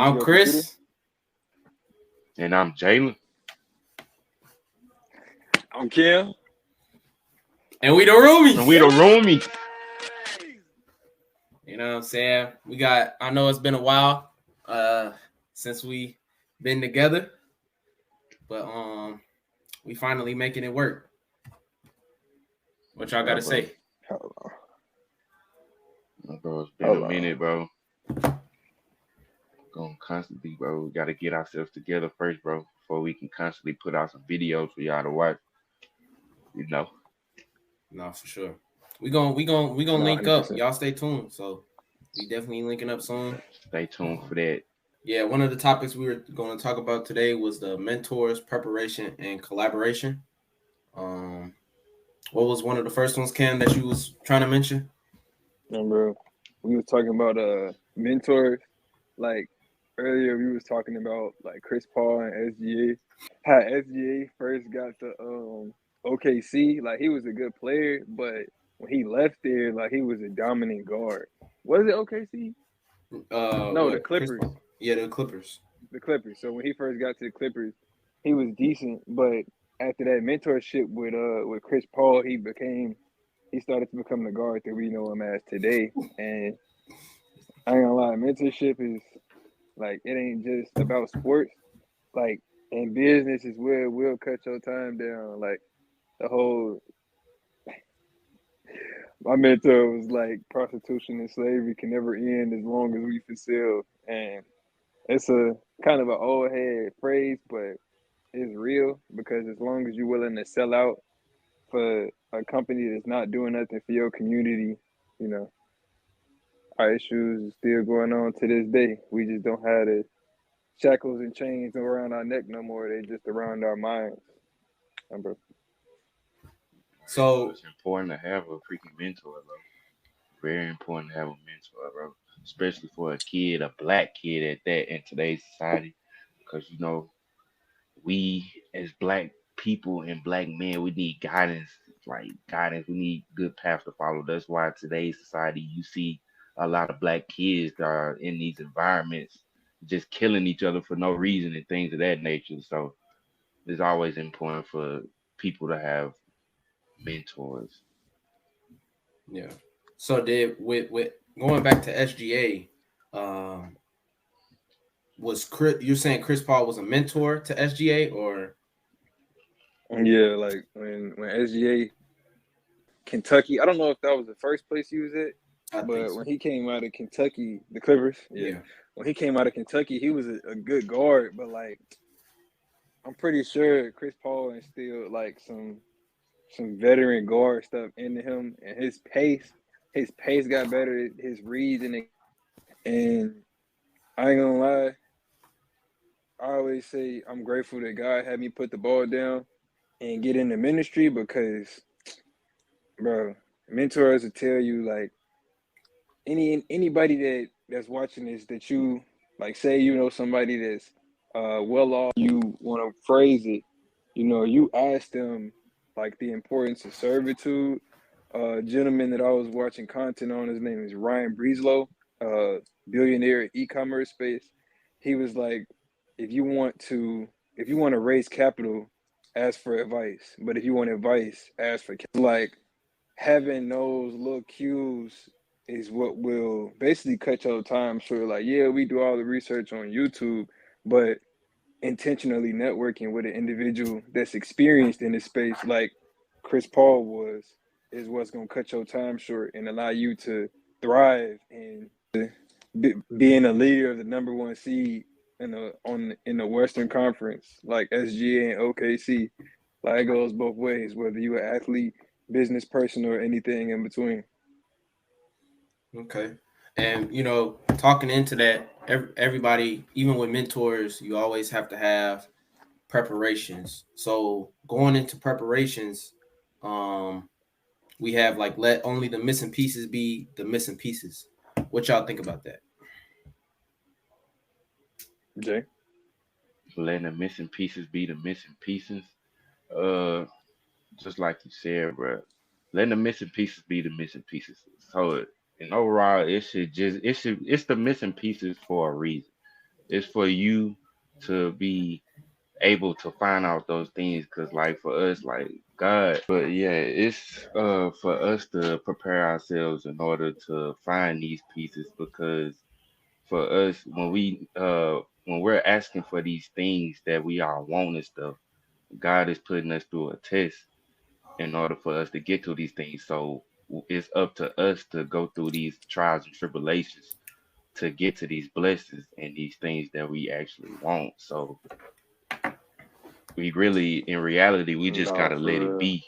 I'm your computer. Chris. And I'm Jalen. I'm Kim. And we the roomies. And we the roomie. You know what I'm saying? I know it's been a while since we been together, but we finally making it work. What y'all gotta say? Hold on. Bro, it's been a minute, bro. Going constantly, bro. We gotta get ourselves together first, bro, before we can constantly put out some videos for y'all to watch. You know. No, for sure. We gonna link 100%. up. Y'all stay tuned. So we definitely linking up soon. Stay tuned for that. Yeah, one of the topics we were going to talk about today was the mentors, preparation, and collaboration. What was one of the first ones, Ken, that you was trying to mention? Remember, we was talking about mentors. Like earlier, we was talking about like Chris Paul and SGA. How SGA first got to OKC, like he was a good player, but when he left there, like he was a dominant guard. Was it OKC? No, the Clippers. Yeah, the Clippers. The Clippers. So when he first got to the Clippers, he was decent, but after that mentorship with Chris Paul, he started to become the guard that we know him as today. And I ain't gonna lie, mentorship is like it ain't just about sports. Like in business is where it will cut your time down. Like the whole my mentor was like prostitution and slavery can never end as long as we fulfill. And it's a kind of an old head phrase, but it's real because as long as you're willing to sell out for a company that's not doing nothing for your community, you know, our issues are still going on to this day. We just don't have the shackles and chains around our neck no more. They just around our minds. Remember? So it's important to have a freaking mentor, bro. Very important to have a mentor, bro. Especially for a kid, a black kid at that in today's society. Because you know, we as black people and black men, we need guidance, guidance. We need good paths to follow. That's why today's society, you see a lot of black kids that are in these environments just killing each other for no reason and things of that nature. So it's always important for people to have mentors. Yeah. So did with going back to SGA, was Chris? You're saying Chris Paul was a mentor to SGA, or? Yeah, like when SGA Kentucky, I don't know if that was the first place he was at, but when he came out of Kentucky, the Clippers, yeah. When he came out of Kentucky, he was a good guard, but like I'm pretty sure Chris Paul instilled like some veteran guard stuff into him, and his pace got better, his reads, and I ain't gonna lie, I always say I'm grateful that God had me put the ball down and get into ministry because, bro, mentors will tell you like anybody that's watching this that you like say you know somebody that's well off, you want to phrase it, you know, you ask them like the importance of servitude. Gentleman that I was watching content on, his name is Ryan Breeslow, billionaire e-commerce space. He was like, if you want to raise capital, ask for advice. But if you want advice, ask for capital. Like having those little cues is what will basically cut your time short. Like, yeah, we do all the research on YouTube, but intentionally networking with an individual that's experienced in this space, like Chris Paul was, is what's going to cut your time short and allow you to thrive and being a leader of the number one seed in the Western Conference, like SGA and OKC. Like it goes both ways, whether you're an athlete, business person, or anything in between. Okay. And, you know, talking into that, everybody, even with mentors, you always have to have preparations. So going into preparations, we have like let only the missing pieces be the missing pieces. What y'all think about that? Jay? Letting the missing pieces be the missing pieces. Just like you said, bro. Letting the missing pieces be the missing pieces. So, and overall, it's the missing pieces for a reason. It's for you to be able to find out those things, because like for us, like God, but yeah, it's for us to prepare ourselves in order to find these pieces, because for us, when we're asking for these things that we all want and stuff, God is putting us through a test in order for us to get to these things. So it's up to us to go through these trials and tribulations to get to these blessings and these things that we actually want. So we really, in reality, we just Nah, gotta let for it real. be.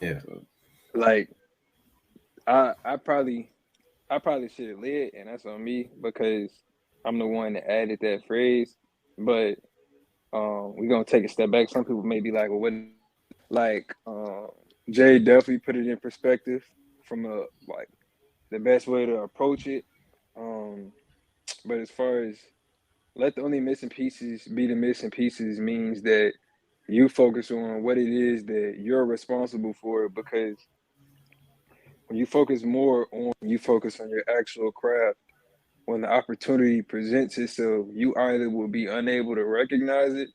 Yeah. So, Like I probably should have led, and that's on me because I'm the one that added that phrase. But we're gonna take a step back. Some people may be like, "Well, what?" Like Jay definitely put it in perspective from a like the best way to approach it. Um, but as far as let the only missing pieces be the missing pieces means that you focus on what it is that you're responsible for, because when you focus more on you focus on your actual craft, when the opportunity presents itself, you either will be unable to recognize it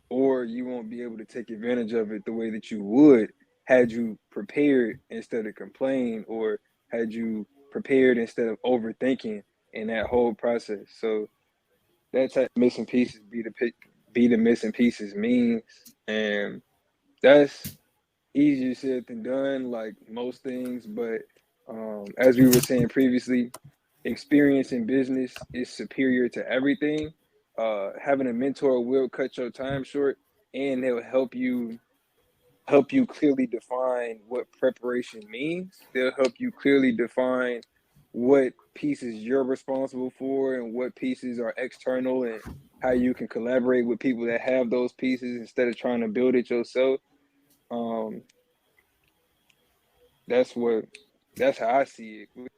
or you won't be able to take advantage of it the way that you would had you prepared instead of complain, or had you prepared instead of overthinking in that whole process. So that's how missing pieces be the missing pieces means, and that's easier said than done, like most things. But as we were saying previously, experience in business is superior to everything. Having a mentor will cut your time short, and they'll help you clearly define what preparation means. They'll help you clearly define what pieces you're responsible for and what pieces are external, and how you can collaborate with people that have those pieces instead of trying to build it yourself. Um, that's what that's how I see it. and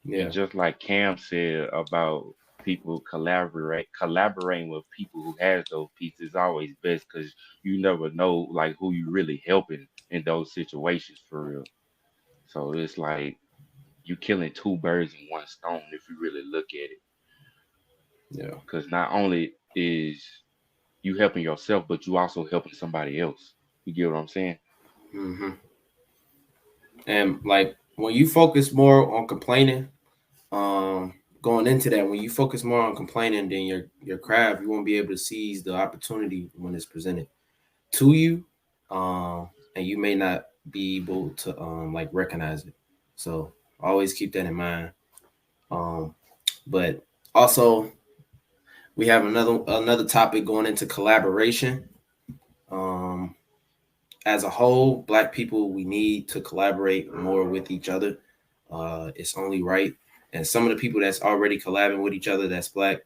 Yeah. just like Cam said about people collaborating with people who has those pieces is always best, because you never know like who you really helping in those situations for real. So it's like you killing two birds in one stone if you really look at it, Yeah. because not only is you helping yourself, but you also helping somebody else. You get what I'm saying? Hmm. And like when you focus more on complaining, going into that, when you focus more on complaining than your craft, you won't be able to seize the opportunity when it's presented to you, and you may not be able to like recognize it. So always keep that in mind. Um, but also we have another topic going into collaboration. Um, as a whole, Black people, we need to collaborate more with each other. It's only right. And some of the people that's already collabing with each other that's Black,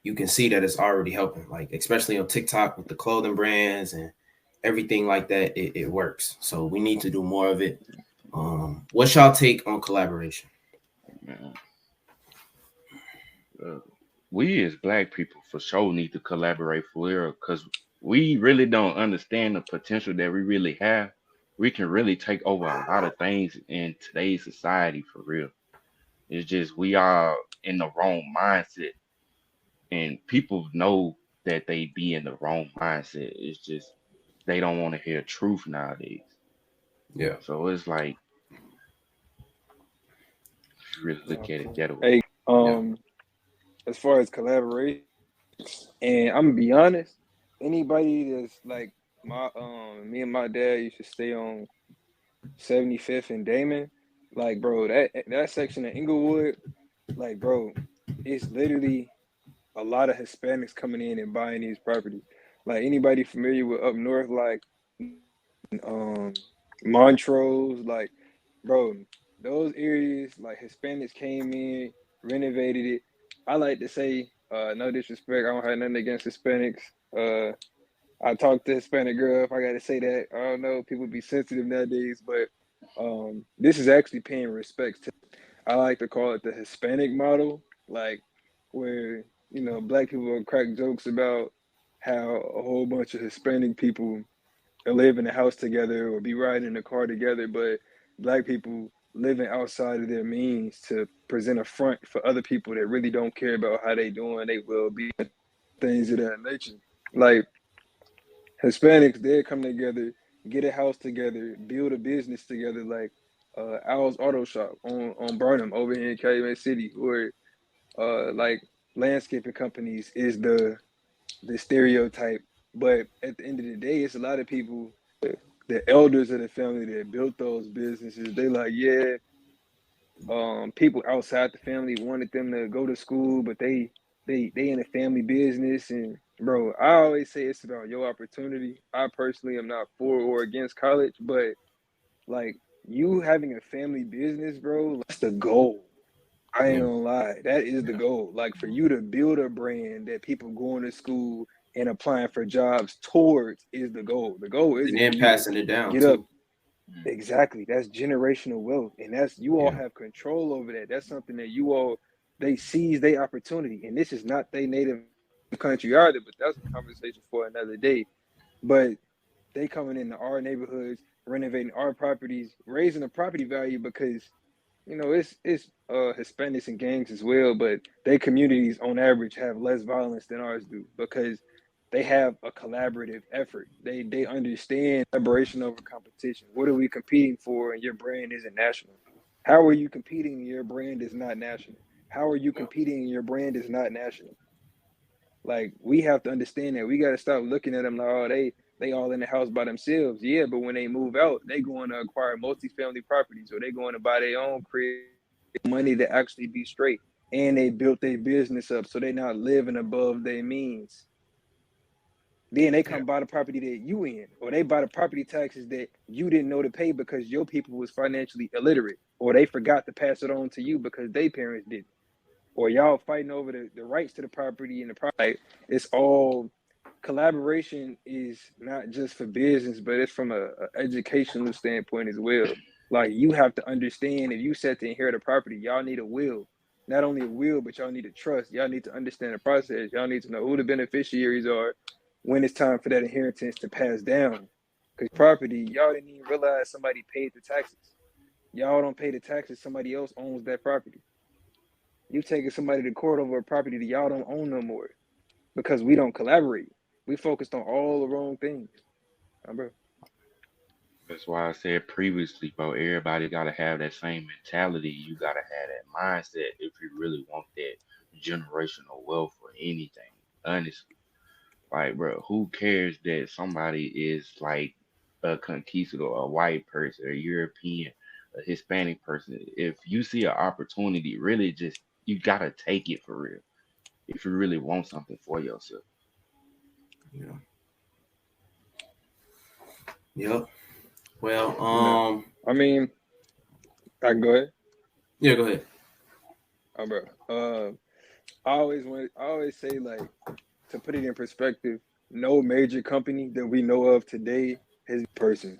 you can see that it's already helping. Like especially on TikTok with the clothing brands and everything like that, it works. So we need to do more of it. What's y'all take on collaboration? Man, uh, we as black people for sure need to collaborate for real, because we really don't understand the potential that we really have. We can really take over a lot of things in today's society for real. It's just we are in the wrong mindset, and people know that they be in the wrong mindset. It's just they don't want to hear truth nowadays. Yeah. So it's like if you really look at it that way. Hey, Yeah. as far as collaboration, and I'm gonna be honest, anybody that's like me and my dad used to stay on 75th and Damon, like bro, that section of Inglewood, like bro, it's literally a lot of Hispanics coming in and buying these properties. Like anybody familiar with up north, like um Montrose, like bro, those areas like Hispanics came in, renovated it. I like to say, no disrespect, I don't have nothing against Hispanics. Uh I talked to a Hispanic girl, if I gotta say that. I don't know, people be sensitive nowadays, but this is actually paying respects to, I like to call it the Hispanic model, like where, black people will crack jokes about how a whole bunch of Hispanic people live in a house together or be riding in a car together, but black people living outside of their means to present a front for other people that really don't care about how they doing, they will be things of that nature. Like Hispanics, they come together, get a house together, build a business together, like Al's Auto Shop on Burnham over here in Calumet City, or like landscaping companies is the stereotype. But at the end of the day, it's a lot of people, the elders of the family that built those businesses. They like, yeah, people outside the family wanted them to go to school, but they in a family business. And bro, I always say it's about your opportunity. I personally am not for or against college, but like you having a family business, bro, that's the goal. I ain't Yeah. gonna lie, that is the Yeah. goal. Like for you to build a brand that people going to school and applying for jobs towards is the goal. The goal And isn't for then you to passing it down get up. too. Mm. Exactly. That's generational wealth. And that's you all Yeah. have control over that. That's something that you all they seize their opportunity. And this is not their native country either, but that's a conversation for another day. But they coming into our neighborhoods, renovating our properties, raising the property value because it's Hispanics and gangs as well, but their communities on average have less violence than ours do because they have a collaborative effort. They understand collaboration over competition. What are we competing for and your brand isn't national? How are you competing and your brand is not national? How are you competing and your brand is not national? Like we have to understand that we got to stop looking at them like, oh, they all in the house by themselves. Yeah, but when they move out, they going to acquire multifamily properties or they going to buy their own crib, money to actually be straight. And they built their business up, so they not living above their means. Then they Yeah. come buy the property that you in, or they buy the property taxes that you didn't know to pay because your people was financially illiterate, or they forgot to pass it on to you because their parents didn't, or y'all fighting over the rights to the property and the property. Like, it's all collaboration is not just for business, but it's from a educational standpoint as well. Like you have to understand if you set to inherit a property, y'all need a will. Not only a will, but y'all need to trust. Y'all need to understand the process. Y'all need to know who the beneficiaries are when it's time for that inheritance to pass down. Because property, y'all didn't even realize somebody paid the taxes. Y'all don't pay the taxes, somebody else owns that property. You taking somebody to court over a property that y'all don't own no more because we don't collaborate. We focused on all the wrong things. Bro. That's why I said previously, bro, everybody gotta have that same mentality. You gotta have that mindset if you really want that generational wealth or anything. Honestly. Like, bro, who cares that somebody is like a conquistador, a white person, a European, a Hispanic person? If you see an opportunity, really just you gotta take it for real. If you really want something for yourself. Yeah. Yep. Well, You know, I mean, I can go ahead. yeah, go ahead. Bro. I always say like to put it in perspective, no major company that we know of today has person.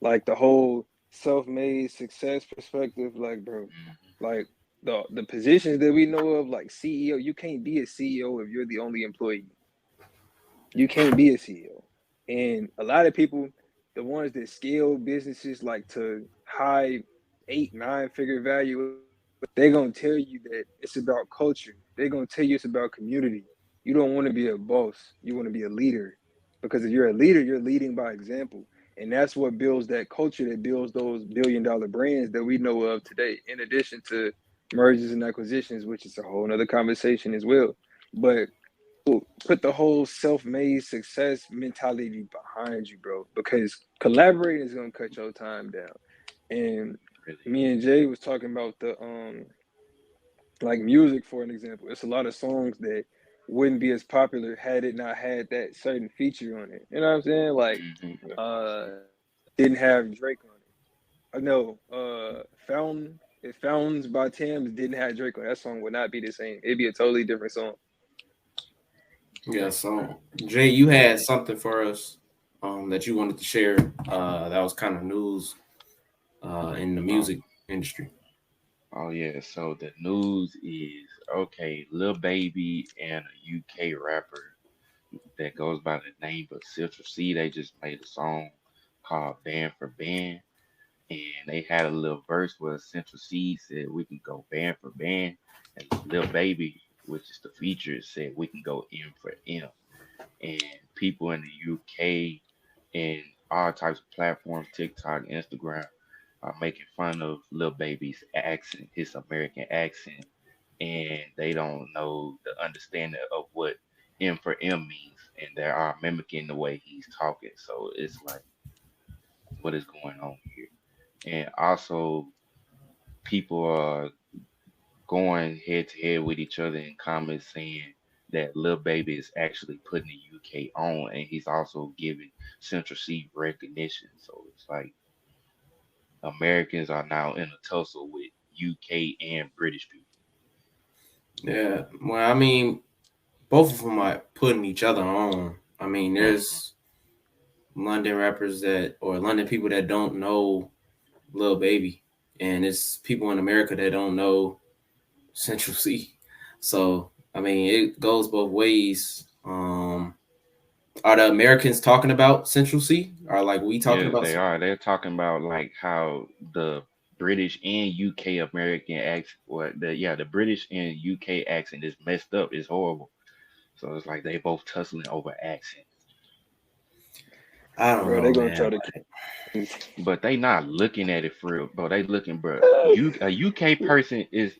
Like the whole self-made success perspective, like bro, Hmm. like the positions that we know of, like CEO, you can't be a CEO if you're the only employee. You can't be a CEO. And a lot of people, the ones that scale businesses like to high 8, 9 figure value, they're gonna tell you that it's about culture. They're gonna tell you it's about community. You don't want to be a boss. You want to be a leader. Because if you're a leader, you're leading by example. And that's what builds that culture that builds those billion-dollar brands that we know of today, in addition to mergers and acquisitions, which is a whole nother conversation as well. But put the whole self-made success mentality behind you, bro, because collaborating is gonna cut your time down. And Really me and is. Jay was talking about the like music for an example. It's a lot of songs that wouldn't be as popular had it not had that certain feature on it. You know what I'm saying? Like Hmm. That's what I'm uh saying. didn't have Drake on it. I know Fountain if Fountains by Thames didn't have Drake on it, that song would not be the same. It'd be a totally different song. Yeah. So, Jay, you had something for us that you wanted to share. That was kind of news in the Oh, music industry. oh yeah. So the news is okay. Lil Baby and a UK rapper that goes by the name of Citrus C. They just made a song called "Band for Band," and they had a little verse where Central C said we can go band for band, and Lil Baby, which is the feature, said we can go M for M. And people in the UK and all types of platforms, TikTok, Instagram, are making fun of Lil Baby's accent, his American accent, and they don't know the understanding of what M for M means, and they are mimicking the way he's talking. So it's like, what is going on here? And also, people are going head to head with each other in comments saying that Lil Baby is actually putting the UK on, and he's also giving Central C recognition. So it's like Americans are now in a tussle with UK and British people. Yeah. Well, I mean, both of them are putting each other on. I mean, Hmm. there's London rappers that or London people that don't know Lil Baby, and it's people in America that don't know Central C. So I mean, it goes both ways. Are the Americans talking about Central C? Are like we talking Yes, about? they are. They're talking about like how the British and UK American accent, or the British and UK accent is messed up. It's horrible. So it's like they both tussling over accents. I don't Bro, know, they're gonna man. try to keep But they not looking at it for real, bro. They looking, bro. A UK person is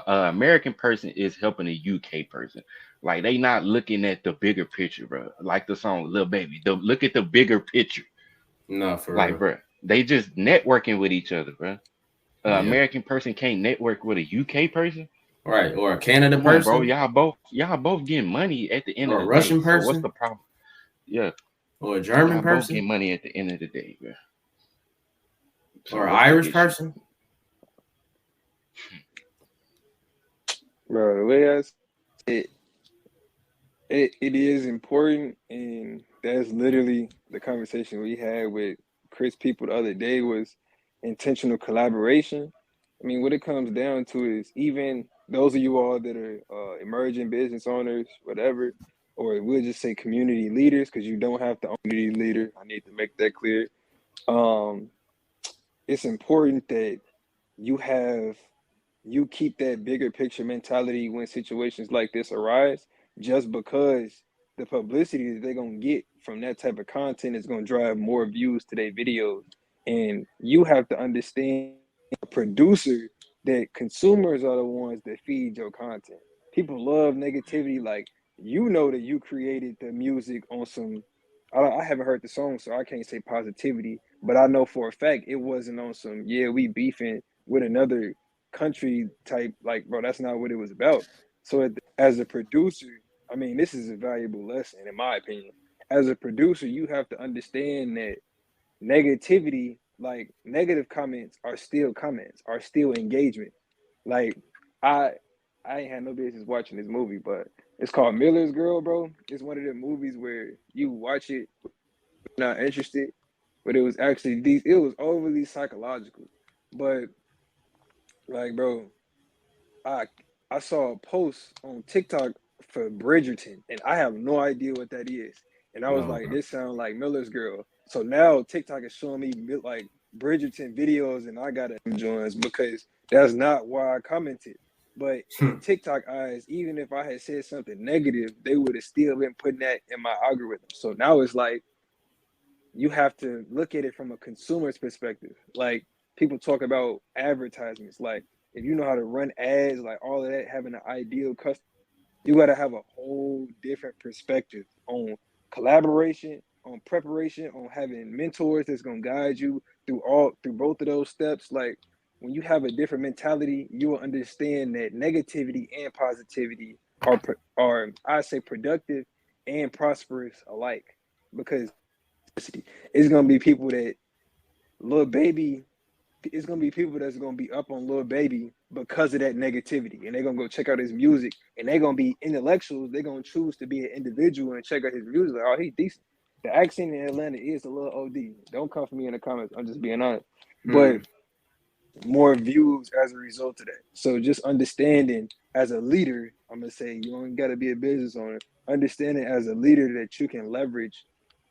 American person is helping a UK person. Like they not looking at the bigger picture, bro. Like the song "Little Baby." Look at the bigger picture. No, for Like, real. bro, they just networking with each other, bro. Yeah. American person can't network with a UK person. Right. Or a Canada Come on, bro. person, Y'all both getting money at the end or of a the day. Russian So what's person, the problem? Yeah, or a German y'all both person, getting money at the end of the day, bro. So or an what's the Irish issue? person. bro. The way I see it, it is important, and that's literally the conversation we had with Chris People the other day was intentional collaboration. I mean, what it comes down to is even those of you all that are emerging business owners, whatever, or we'll just say community leaders, because you don't have to own a community leader. I need to make that clear. Um, it's important that you have you keep that bigger picture mentality when situations like this arise, just because the publicity that they're gonna get from that type of content is gonna drive more views to their videos. And you have to understand, a producer, that consumers are the ones that feed your content. People love negativity. Like, you know that you created the music on some, I haven't heard the song, so I can't say positivity, but I know for a fact it wasn't on some, yeah, we beefing with another country type. Like, bro, that's not what it was about. So as a producer, I mean, this is a valuable lesson in my opinion. As a producer, you have to understand that negativity, like negative comments, are still engagement. Like, I I ain't had no business watching this movie, but it's called Miller's Girl, bro. It's one of the movies where you watch it not interested, but it was actually it was overly psychological. But like, bro, I I saw a post on TikTok for Bridgerton, and I have no idea what that is. And I was No, like, okay. this sounds like Miller's Girl. So now TikTok is showing me like Bridgerton videos, and I gotta join because that's not why I commented. But in TikTok eyes, even if I had said something negative, they would have still been putting that in my algorithm. So now it's like you have to look at it from a consumer's perspective. Like, people talk about advertisements. Like, if you know how to run ads, like all of that, having an ideal customer, you got to have a whole different perspective on collaboration, on preparation, on having mentors that's gonna guide you through both of those steps. Like, when you have a different mentality, you will understand that negativity and positivity are, I say, productive and prosperous alike, because it's gonna be people that little baby. It's gonna be people that's gonna be up on little baby because of that negativity, and they're gonna go check out his music, and they're gonna be intellectuals. They're gonna choose to be an individual and check out his music. Like, oh, he's decent. The accent in Atlanta is a little OD. Don't come for me in the comments. I'm just being honest. But more views as a result of that. So just understanding as a leader, I'm gonna say you don't gotta be a business owner. Understanding as a leader that you can leverage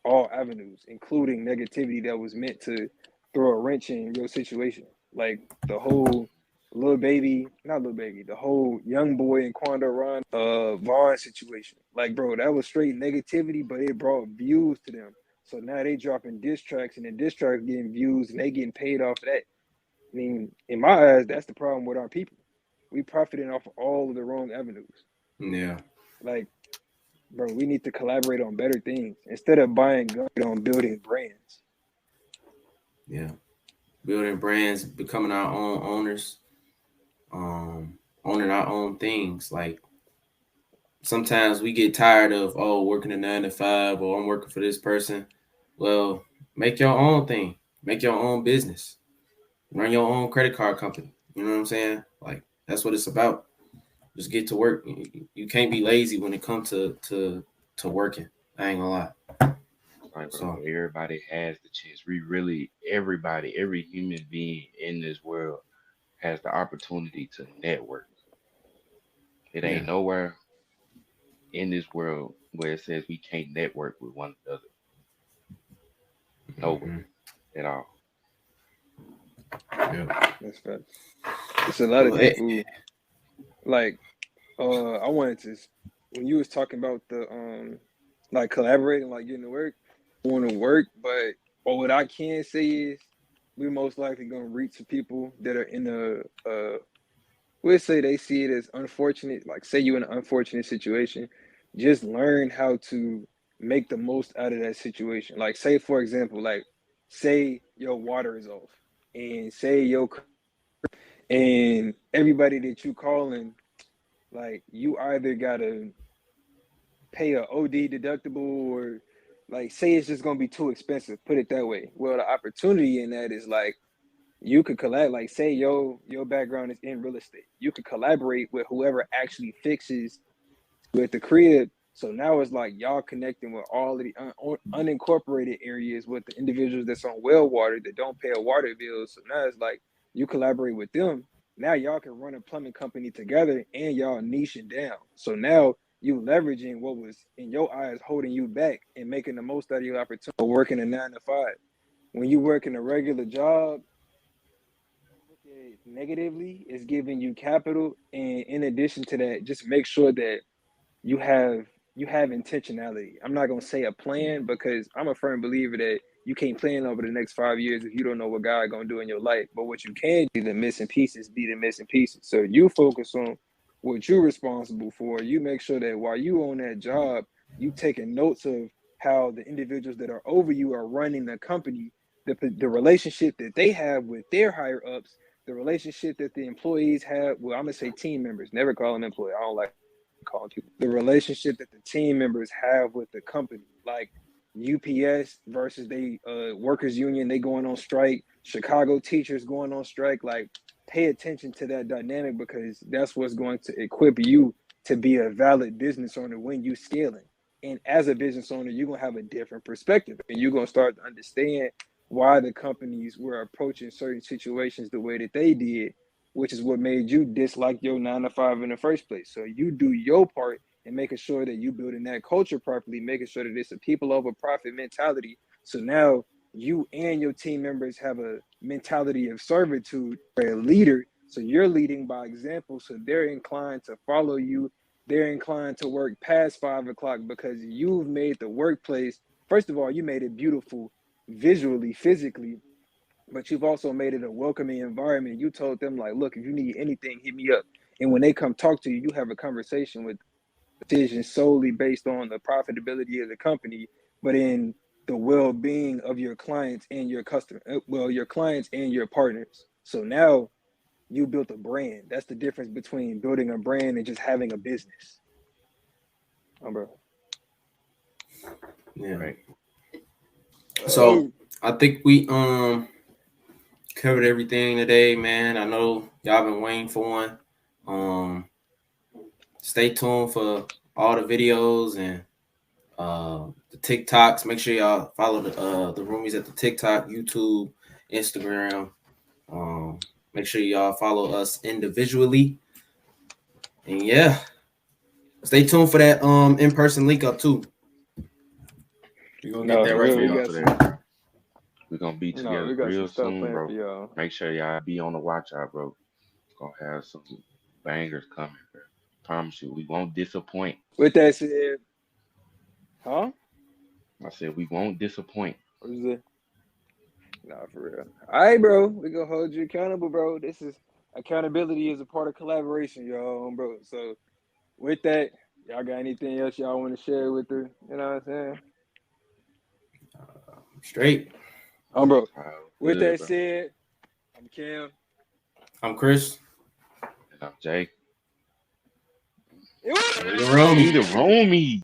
all avenues, including negativity that was meant to throw a wrench in your situation. Like the whole little baby, not little baby, the whole young boy and Quando Ron Vaughn situation. Like, bro, that was straight negativity, but it brought views to them. So now they dropping diss tracks, and the diss tracks getting views, and they getting paid off of that. I mean, in my eyes, that's the problem with our people. We profiting off of all of the wrong avenues. Yeah. Like, bro, we need to collaborate on better things instead of buying guns on building brands. Yeah. Building brands, becoming our own owners, owning our own things. Like sometimes we get tired of working a 9 to 5 or I'm working for this person. Well, make your own thing. Make your own business. Run your own credit card company. You know what I'm saying? Like that's what it's about. Just get to work. You can't be lazy when it comes to working. I ain't gonna lie. Like, bro, So everybody has the chance. We really, everybody, every human being in this world has the opportunity to network. It yeah. ain't nowhere in this world where it says we can't network with one another. Nowhere Mm-hmm. at all. Yeah. That's fact. It's a lot of Well, people like I wanted to when you was talking about the like collaborating, like getting to work, want to work, but what I can say is we most likely gonna reach some people that are in we'll say they see it as unfortunate, like say you in an unfortunate situation, just learn how to make the most out of that situation. Like say for example, like say your water is off and say your and everybody that you calling, like you either gotta pay a OD deductible or like say it's just gonna be too expensive, put it that way. Well, the opportunity in that is like you could collab, like say your background is in real estate. You could collaborate with whoever actually fixes with the crib. So now it's like y'all connecting with all of the unincorporated areas with the individuals that's on well water that don't pay a water bill. So now it's like you collaborate with them. Now y'all can run a plumbing company together and y'all niching down. So now you leveraging what was in your eyes holding you back and making the most out of your opportunity working a 9 to 5. When you work in a regular job, look at it negatively, it's giving you capital. And in addition to that, just make sure that you have you have intentionality. I'm not gonna say a plan because I'm a firm believer that you can't plan over the next 5 years if you don't know what God gonna do in your life. But what you can do, the missing pieces, be the missing pieces. So you focus on what you're responsible for. You make sure that while you on that job, you taking notes of how the individuals that are over you are running the company, the relationship that they have with their higher ups, the relationship that the employees have. Well, I'm gonna say team members. Never call them employee. I don't like calling people the relationship that the team members have with the company, like UPS versus they workers union, they going on strike, Chicago teachers going on strike. Like pay attention to that dynamic because that's what's going to equip you to be a valid business owner when you scaling. And as a business owner, you're gonna have a different perspective and you're gonna start to understand why the companies were approaching certain situations the way that they did, which is what made you dislike your 9 to 5 in the first place. So you do your part in making sure that you building that culture properly, making sure that it's a people over profit mentality. So now you and your team members have a mentality of servitude for a leader. So you're leading by example. So they're inclined to follow you. They're inclined to work past 5 o'clock because you've made the workplace, first of all, you made it beautiful visually, physically, but you've also made it a welcoming environment. You told them like, look, if you need anything, hit me up. And when they come talk to you, you have a conversation with decisions solely based on the profitability of the company, but in the well-being of your clients and your customer, well, your clients and your partners. So now you built a brand. That's the difference between building a brand and just having a business. Bro. Yeah. Right. So I think we covered everything today, man. I know y'all been waiting for one. Stay tuned for all the videos and the TikToks. Make sure y'all follow the roomies at the TikTok, YouTube, Instagram. Um, Make sure y'all follow us individually. And yeah, stay tuned for that in-person link up too. We're gonna get No, that for Yeah, right real, for stay we on y'all. got to some. that. We're gonna be No, together we got some real stuff soon, planned for bro. y'all. Make sure y'all be on the watch out, bro. Gonna have some bangers coming, bro. Promise you, we won't disappoint. With that said, huh? I said we won't disappoint. What is it? Nah, for real. All right, bro. We gonna hold you accountable, bro. This is accountability is a part of collaboration, y'all, bro. So with that, y'all got anything else y'all want to share with her? You know what I'm saying? Straight. Bro. With Good, that bro. said, I'm Cam. I'm Chris. And I'm Jake. It was- And we the Romy. We the Romy.